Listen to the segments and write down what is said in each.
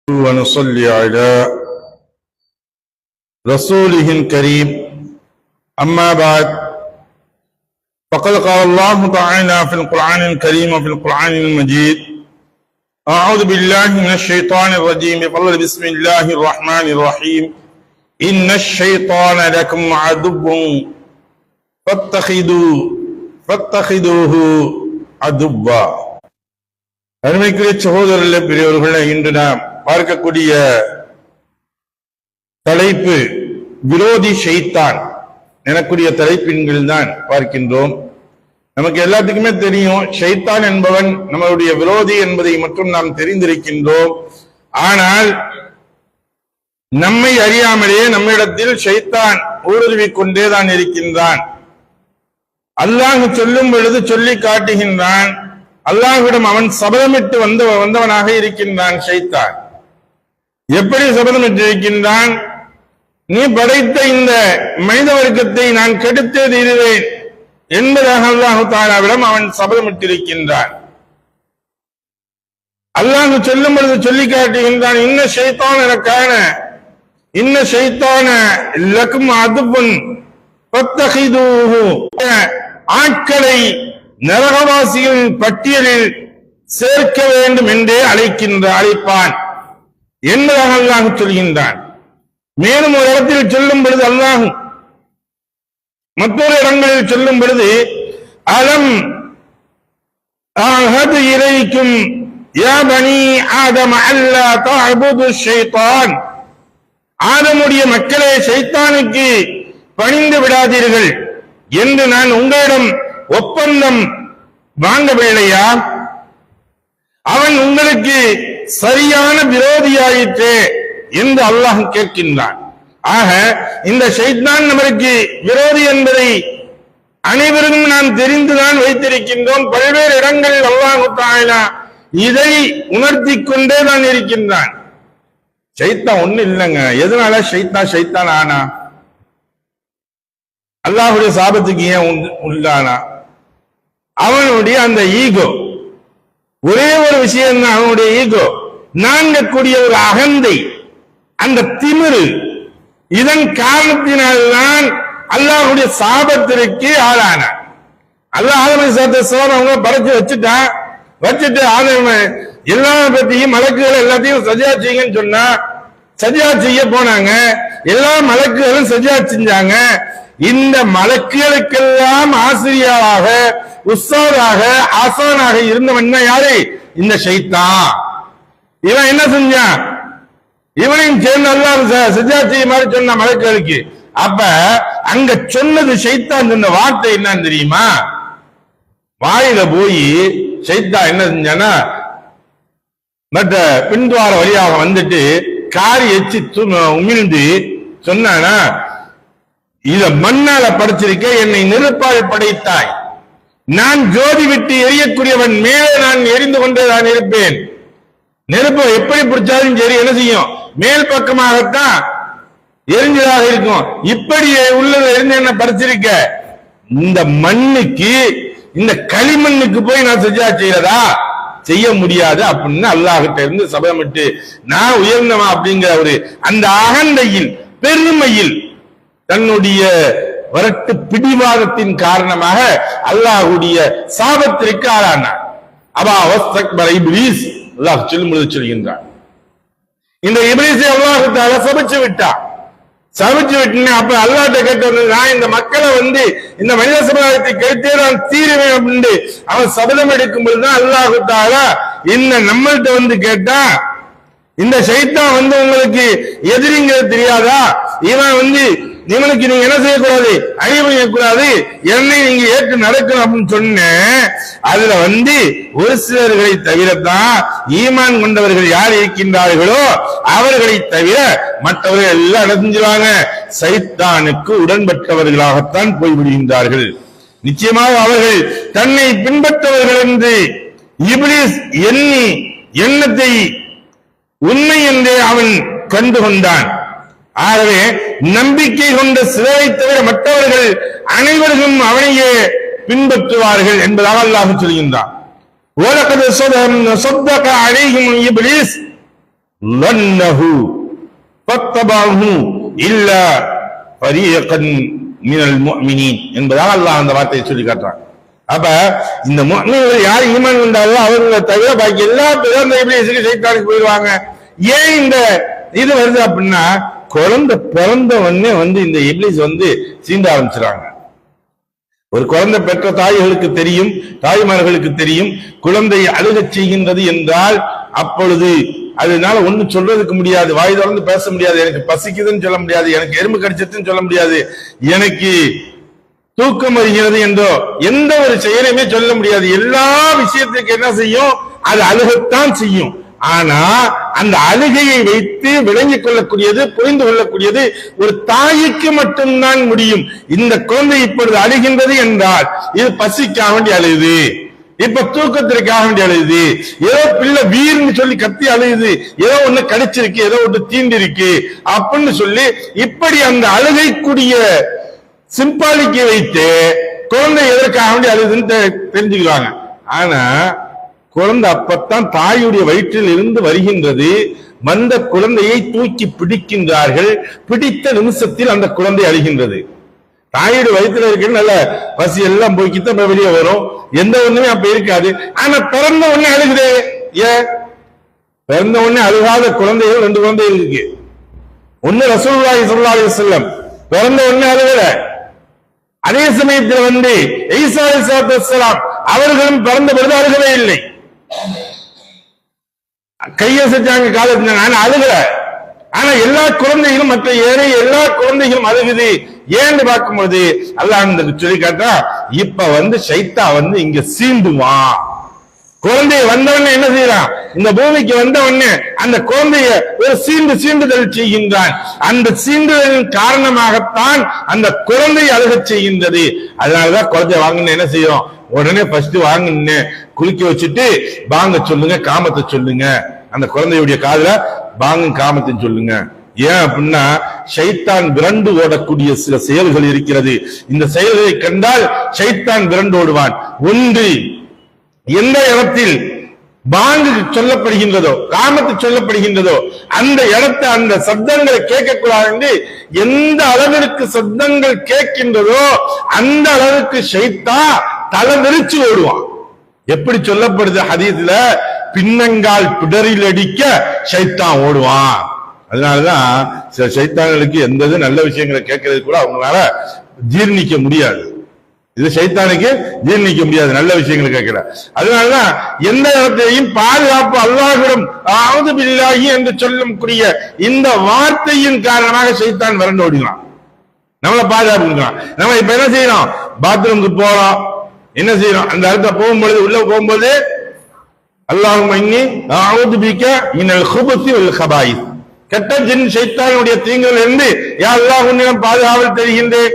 ونصلي على رسوله الكريم أما بعد فقد قال الله تعالى في القرآن الكريم وفي القرآن المجيد أعوذ بالله من الشيطان الرجيم بسم الله الرحمن الرحيم إن الشيطان لكم عدو فاتخذوه عدوا. அருமைக்குரிய சகோதரர்களே, பெரியவர்களே, இன்று நாம் பார்க்கக்கூடிய தலைப்பு விரோதி ஷைத்தான் எனக்கூடிய தலைப்பின்கள் தான் பார்க்கின்றோம். நமக்கு எல்லாத்துக்குமே தெரியும், ஷைத்தான் என்பவன் நம்மளுடைய விரோதி என்பதை மட்டும் நாம் தெரிந்திருக்கின்றோம். ஆனால் நம்மை அறியாமலே நம்மிடத்தில் ஷைத்தான் ஊடுருவிக் கொண்டேதான் இருக்கின்றான். அல்லாஹ் சொல்லும் பொழுது சொல்லி காட்டுகின்றான். அல்லாஹ்விடம் அவன் சபதமிட்டு வந்தவனாக இருக்கின்றான். ஷைத்தான் எப்படி சபதமிட்டு இருக்கின்றான்? நீ படைத்த இந்த மனித வர்க்கத்தை நான் கெடுத்தே தீருவேன் என்பதாக அல்லாஹ் தஆலாவிடம் அவன் சபதமிட்டிருக்கின்றான். அல்லாஹ் சொல்லும் பொழுது சொல்லி காட்டுகின்றான், இன்ன ஷைத்தான லக்கும் அதுபுன் ஃபத்தகிதூஹு. ஆட்களை நரகவாசிகள் பட்டியலில் சேர்க்க வேண்டும் என்றே அழைப்பான் என்பதாக அல்லாஹ் சொல்கின்றான். மேலும் ஒரு இடத்தில் சொல்லும் பொழுது அல்லாஹ் மற்றொரு இடங்களில் சொல்லும் பொழுது அலம் ஆஹது இலைக்கும் யா பனி ஆதம் அல்லா தஅபுது ஷைத்தான். ஆதமுடைய மக்களே, ஷைத்தானுக்கு பணிந்து விடாதீர்கள் என்று நான் உங்களிடம் ஒப்பந்தம் வாங்கவில்லையா? அவன் உங்களுக்கு சரியான விரோதியாயிற்றே என்று அல்லாஹ் கேட்கின்றான். ஆக இந்த ஷைத்தான் நமக்கு விரோதி என்பதை அனைவரும் நாம் தெரிந்துதான் வைத்திருக்கின்றோம். பல்வேறு இடங்களில் அல்லாஹ் தஆலா இதை உணர்த்தி கொண்டே தான் இருக்கின்றான். ஷைத்தான் ஒண்ணு இல்லைங்க. எதனால ஷைத்தான் ஆனா? அல்லாஹ்வுடைய சாபத்துக்கு ஏன் உள்ளானா? அவனுடைய அந்த ஈகோ, ஒரே ஒரு விஷயம் தான் அவனுடைய ஈகோ. நான்கக்கூடிய ஒரு அகந்தை, அந்த திமிரு, இதன் காரணத்தினால்தான் அல்லாஹ்வுடைய சாபத்திற்கு ஆளானான். அல்லாஹ் ஆதம் அலைஹிஸ்ஸலாம் அவங்க படைச்சு வச்சுட்டு ஆதம் எல்லா பத்தியும் மலக்குகள் எல்லாத்தையும் சஜ்ஜா செய்யுங்கன்னு சொன்னா சஜ்ஜா செய்ய போனாங்க. எல்லா மலக்குகளும் சஜ்ஜா செஞ்சாங்க. இந்த மலக்குகளுக்கெல்லாம் ஆசிரியராக, உஸ்தாதாக, ஆசானாக இருந்தவன் யாரு? இந்த ஷைத்தான். இவன் என்ன செஞ்சான்? இவனையும் சேர்ந்து அல்லாஹ் சஜ்ஜா செய்ய மாதிரி சொன்ன மலக்குகளுக்கு. அப்ப அங்க சொன்னது ஷைத்தான் சொன்ன வார்த்தை என்னன்னு தெரியுமா? வாயில போய் ஷைத்தான் என்ன செஞ்சானா, மற்ற பின்துவார வழியாக வந்துட்டு காரி எச்சி உமிழ்ந்து சொன்னானா, இத மண்ணால படைச்சிருக்க, என்னை நெருப்பால் படைத்தாய், நான் ஜோதி விட்டு எரியக்கூடியவன், மேலே நான் எரிந்து கொண்டே நான் இருப்பேன். நெருப்பு எப்படி பிடிச்சாலும் சரி என்ன செய்யும்? மேல் பக்கமாகத்தான் எரிஞ்சதாக இருக்கும். இப்படி உள்ளது எரிஞ்சு என்ன படைச்சிருக்க, இந்த மண்ணுக்கு, இந்த களிமண்ணுக்கு போய் நான் சஜ்ஜா செய்யறதா? செய்ய முடியாது அப்படின்னு அல்லாஹ்கிட்ட இருந்து சபதமிட்டு நான் உயர்ந்தவன் அப்படிங்கிற ஒரு அந்த அகந்தையில், பெருமையில், தன்னுடைய வரட்டு பிடிவாதத்தின் காரணமாக அல்லாஹ்வுடைய சாபத்திற்கு ஆளானார். இப்லீஸ் அல்லாஹ் சொல்கின்றான். இந்த இப்லீஸை அல்லாஹ் தஆலா சபிச்சு விட்டான். சபிச்சு விட்டு அப்ப அல்லாஹ்ட்ட கேட்டு, நான் இந்த மக்களை இந்த மனித சமுதாயத்தை கெடுத்தே நான் தீருவேன் அப்படின்னு அவன் சபதம் எடுக்கும் பொழுதுதான் அல்லாஹ் தஆலா நம்மள்கிட்ட கேட்டா, இந்த ஷைத்தான் உங்களுக்கு எதிரிங்கிறது தெரியாதா? இவன் இவனுக்கு நீங்க என்ன செய்யக்கூடாது? அழிவுக்கூடாது, என்னை நீங்க ஏற்று நடக்கணும் அப்படின்னு சொன்ன. அதுல ஒரு சிலர்களை தவிரத்தான் ஈமான் கொண்டவர்கள் யார் இருக்கின்றார்களோ அவர்களை தவிர மற்றவர்கள் எல்லாம் நடந்துருவாங்க, சைத்தானுக்கு உடன்பட்டவர்களாகத்தான் போய்விடுகின்றார்கள். நிச்சயமாக அவர்கள் தன்னை பின்பற்றவர்கள் என்று இப்லீஸ் எண்ணத்தை உண்மை என்றே அவன் கண்டு கொண்டான். ஆகவே நம்பிக்கை கொண்ட சிலரை தவிர மற்றவர்கள் அனைவரும் அவனையே பின்பற்றுவார்கள் என்பதாக அல்லாஹ் சொல்கின்றான். وَلَقَدْ صَدَّقَ عَلَيْهِمْ إِبْلِيسُ லன்னஹு ஃபத்தபஹு இல்லா ஃபரீகன் மினல் முஃமினீன் என்பதாக அல்லாஹ் அந்த வார்த்தையை சொல்லி காட்டுறான். அப்ப இந்த முஃமின்கள் யார் ஈமான் கொண்டாரோ அவங்களை தவிர பாக்கி எல்லா பேரும் அந்த இப்லீஸுக்கு ஷைத்தானுக்கு போயிடுவாங்க. ஏன் இந்த இது வருது அப்படின்னா, குழந்தை பிறந்த உடனே இந்த இப்லீஸ் சீண்ட ஆரம்பிச்சுறாங்க. ஒரு குழந்தை பெற்ற தாய்களுக்கு தெரியும், தாய்மார்களுக்கு தெரியும், குழந்தையை அழுகச் செய்கின்றது என்றால் அப்பொழுது அதனால ஒண்ணும் சொல்றதுக்கு முடியாது, வாய் திறந்து பேச முடியாது, எனக்கு பசிக்குதுன்னு சொல்ல முடியாது, எனக்கு எறும்பு கடிச்சதுன்னு சொல்ல முடியாது, எனக்கு தூக்கம் வருகிறது என்றோ எந்த ஒரு செயலையுமே சொல்ல முடியாது. எல்லா விஷயத்துக்கு என்ன செய்யும், அது அழுகத்தான் செய்யும். ஆனா அந்த அழுகையை வைத்து விளங்கிக் கொள்ளக்கூடியது, புரிந்து கொள்ளக்கூடியது ஒரு தாய்க்கு மட்டும்தான் முடியும். இந்த குழந்தை இப்பொழுது அழுகின்றது என்றால் இது பசிக்காக வேண்டி அழுகுது, இப்ப தூக்கத்திற்காக வேண்டி அழுகுது, ஏதோ பிள்ளை வீர்னு சொல்லி கத்தி அழுகுது, ஏதோ ஒண்ணு கடிச்சிருக்கு, ஏதோ ஒன்று தீண்டி இருக்கு அப்படின்னு சொல்லி இப்படி அந்த அழுகைக்குரிய சிம்பாலிக்கை வைத்து குழந்தை எதற்காக வேண்டி அழுதுன்னு தெரிஞ்சுக்கிறாங்க. ஆனா குழந்தை அப்பத்தான் தாயுடைய வயிற்றில் இருந்து வருகின்றது. வந்த குழந்தையை தூக்கி பிடிக்கின்றார்கள். பிடித்த நிமிஷத்தில் அந்த குழந்தை அழுகின்றது. தாயுடைய வயிற்றுல இருக்கிற நல்ல பசி எல்லாம் போய்க்கித்தான் வெளியே வரும், எந்த ஒண்ணுமே அப்ப இருக்காது. ஆனா பிறந்த உடனே அழுகுதே. ஏன் பிறந்த உடனே அழுகாத குழந்தைகள் 2 குழந்தைகள் இருக்கு. ஒண்ணு ரசூலுல்லாஹி ஸல்லல்லாஹு அலைஹி வஸல்லம் பிறந்த உடனே அழுகல. அதே சமயத்தில் ஈசா அலைஹிஸ்ஸலாத்து வஸ்ஸலாம் அவர்களும் பிறந்த பொழுது அழுகவே இல்லை. கையசைச்சாங்க, காலத்துல நான் அழுகல. ஆனா எல்லா குழந்தைகளும் மற்ற ஏழை எல்லா குழந்தைகளும் அழுகுது. ஏன்னு பார்க்கும்போது அல்லாஹ் சொல்லி காட்டா, இப்ப ஷைத்தா இங்க சீண்டுவான். குழந்தைய வந்தவொடனே என்ன செய்யறான், இந்த பூமிக்கு வந்தவொடனே அந்த குழந்தைய ஒரு சீண்டுதல் செய்கின்றான். அந்த சீண்டுதலின் காரணமாகத்தான் அந்த குழந்தை அழுகச் செய்கின்றது. அதனாலதான் குழந்தை வாங்கன்னு என்ன செய்யறோம், உடனே ஃபர்ஸ்ட் வாங்கன்னு குளிக்க வச்சுட்டு பாங்க சொல்லுங்க, காமத்தை சொல்லுங்க, அந்த குழந்தையுடைய காதுல பாங்க காமத்தை சொல்லுங்க. ஏன் அப்படின்னா ஷைத்தான் விரண்டு ஓடக்கூடிய சில செயல்கள் இருக்கிறது. இந்த செயல்களை கண்டால் ஷைத்தான் விரண்டு ஓடுவான். ஒன்று, எந்த இடத்தில் பாங்கு சொல்லப்படுகின்றதோ, காமத்து சொல்லப்படுகின்றதோ அந்த இடத்தை அந்த சப்தங்களை கேட்கக்கூடாது என்று எந்த அளவிற்கு சப்தங்கள் கேட்கின்றதோ அந்த அளவுக்கு ஷைத்தான் தலை விரிச்சு ஓடுவான். எப்படி சொல்லப்படுது ஹதீஸ்ல, பின்னங்கால் பிடரில் அடிக்க ஷைத்தான் ஓடுவான். அதனாலதான் சில ஷைத்தான்களுக்கு எந்த நல்ல விஷயங்களை கேட்கறது கூட அவங்களால ஜீர்ணிக்க முடியாது. இது ஷைத்தானுக்கு ஜீர்ணிக்க முடியாது நல்ல விஷயங்களை கேட்கிற. அதனாலதான் எந்த இடத்தையும் பாதுகாப்பு அல்லாஹ்விடம் அஊது பில்லாஹி என்று சொல்லக்கூடிய இந்த வார்த்தையின் காரணமாக ஷைத்தான் விரண்டு ஓடினான், நம்மளை பாதுகாப்பு. நம்ம இப்ப என்ன செய்யறோம், பாத்ரூமுக்கு போறோம், என்ன செய்யறோம், அந்த இடத்த போகும்பொழுது உள்ள போகும்போது அல்லாஹும்ம இன்னி அஊது பிக மினல் குபுஸி வல் கபாயிஸ், கெட்ட ஜின் ஷைத்தானுடைய தீங்குகள் இருந்து யா அல்லாஹ் உன்னிடம் பாதுகாவல் தெரிகின்றேன்.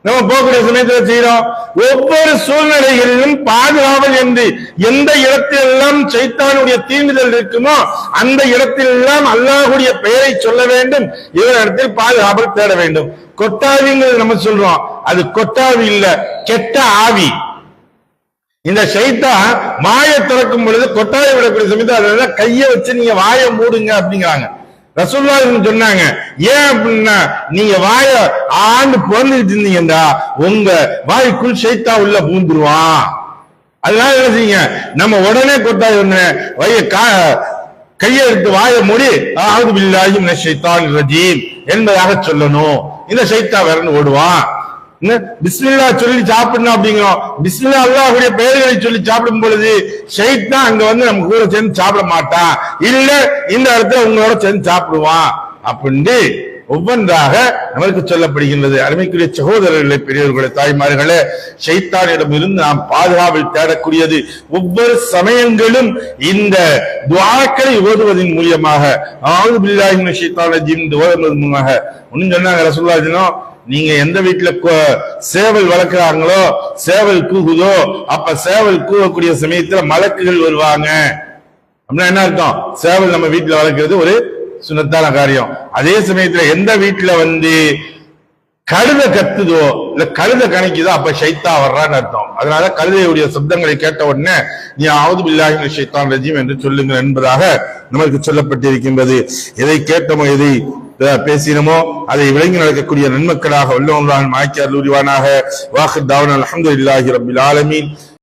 நம்ம போகக்கூடிய சமயத்தில் செய்யறோம். ஒவ்வொரு சூழ்நிலைகளிலும் பாதுகாவல் என்று எந்த இடத்திலெல்லாம் ஷைத்தானுடைய தீண்டுதல் இருக்குமோ அந்த இடத்திலெல்லாம் அல்லாஹ்வுடைய பெயரை சொல்ல வேண்டும், இவரிடத்தில் பாதுகாவல் தேட வேண்டும். கொட்டாவிங்கிறது நம்ம சொல்றோம், அது கொட்டாவி இல்ல, கெட்ட ஆவி. இந்த ஷைத்தான் வாயை திறக்கும் பொழுது கொட்டாவி விடக்கூடிய சமயத்தில் அதனால கையை வச்சு நீங்க வாயை மூடுங்க அப்படிங்கிறாங்க. ரசூலுல்லாஹி சொன்னாங்க, ஏன் அப்படின்னா நீங்க வாய ஆண்டு பிறந்துட்டு இருந்தீங்கடா உங்க வாய்க்குள் ஷைத்தான் உள்ள பூந்துருவான். அதனால என்ன செய்யுங்க, நம்ம உடனே கொட்டாவி வய கையை எடுத்து வாயை மூடி அஊது பில்லாஹி மினஷ் ஷைத்தானிர் ரஜீம் என்பதாக சொல்லணும். இந்த ஷைத்தான் விரண்டு ஓடுவான். பிஸ்மில்லா சொல்லி சாப்பிடணும் அப்படிங்கிறோம். பிஸ்மில்லா அல்லாஹ்வுடைய பெயர்களை சொல்லி சாப்பிடும் பொழுது ஷைத்தான் அங்க நம்ம கூட சேர்ந்து சாப்பிட மாட்டான், இல்ல இந்த இடத்துல உங்களோட சேர்ந்து சாப்பிடுவான் அப்படின்னு ஒவ்வொன்றாக நமக்கு சொல்லப்படுகின்றது. அருமைக்குரிய சகோதரர்களே, பெரியவர்களே, தாய்மார்களே, ஷைத்தானிடம் இருந்து நாம் பாதுகாவல் தேடக்கூடியது ஒவ்வொரு சமயங்களும் இந்த துஆக்களை ஓதுவதன் மூலமாக அஊது பில்லாஹி மினஷ் ஷைத்தானிர் ரஜீம் ஓதுவதன் மூலமாக. ஒன்னு சொன்னாங்க ரசூலுல்லாஹ், நீங்க எந்த வீட்டுல சேவல் வளர்க்கிறாங்களோ சேவல் கூகுதோ அப்ப சேவல் கூவக்கூடிய சமயத்துல மலக்குகள் வருவாங்க அப்படின்னா என்ன அர்த்தம், சேவல் நம்ம வீட்டுல வளர்க்கிறது ஒரு சுன்னத்தான காரியம். அதே சமயத்துல எந்த வீட்டுல கழுதை கத்துதோ இல்ல கழுதை கணிக்குதோ அப்ப ஷைத்தா வர்றான்னு அர்த்தம். அதனால கழுதையுடைய சப்தங்களை கேட்ட உடனே நீ அவுது பில்லாஹி மினஷ் ஷைத்தானிர் ரஜீம் என்று சொல்லுங்கள் என்பதாக நமக்கு சொல்லப்பட்டிருக்கின்றது. எதை கேட்டமோ எதை பேசினமோ அதை விளங்கி நடக்கக்கூடிய நன்மக்களாக வல்லவன் ஆக்கி அருள் புரிவானாக. வாஹிர் தாவனா அல்ஹம்துலில்லாஹி ரப்பில் ஆலமீன்.